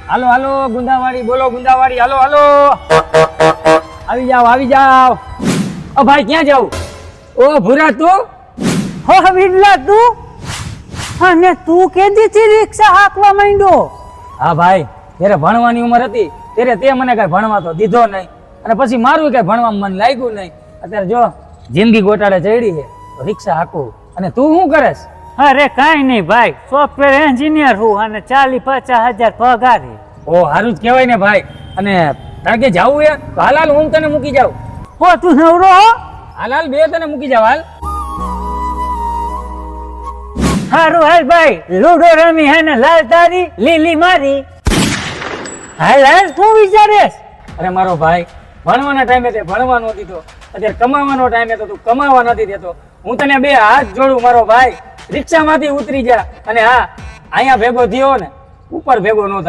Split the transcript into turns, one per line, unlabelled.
હાલો હાલો ગુંદાવાડી, બોલો ગુંદાવાડી, હાલો હાલો, આવી જાવ આવી જાવ. ઓ ભાઈ ક્યાં જાવ? ઓ ભૂરા તું?
હો વિરલા તું? અને તું કેદીથી રિક્ષા હાંકવા માંડ્યો?
હા ભાઈ, જ્યારે ભણવાની ઉંમર હતી ત્યારે તે મને કઈ ભણવા તો દીધો નહીં, અને પછી મારું કઈ ભણવામાં મન લાગ્યું નહીં. અત્યારે જો જિંદગી ગોટાળે ચડી છે તો રિક્ષા હાંકું. અને તું શું કરેશ?
અરે કાંઈ નહીં ભાઈ, સોફ્ટવેર એન્જિનિયર હું અને 40-50 હજાર પગાર છે.
ઓ સારું જ કહેવાય ને ભાઈ. અને તારે કે જાવું એ તો હાલ હાલ, હું તને મૂકી જાઉં.
હો તું નવરો હો?
હાલ હાલ, બે તને મૂકી જાવ હાલ.
હારું હાલ ભાઈ, લૂડો રમી હે ને લાલ તારી લીલી મારી. હાલ હાલ, શું વિચારેશ?
અરે મારો ભાઈ, ભણવાના ટાઈમે તે ભણવા ન દીધો, અત્યારે કમાવાનો ટાઈમે તો તું કમાવા નથી દેતો. હું તને બે હાથ જોડું મારો ભાઈ, રિક્ષામાંથી ઉતરી જા. અને હા, અહીંયા ભેગો થયો ને ઉપર ભેગો ન થાય.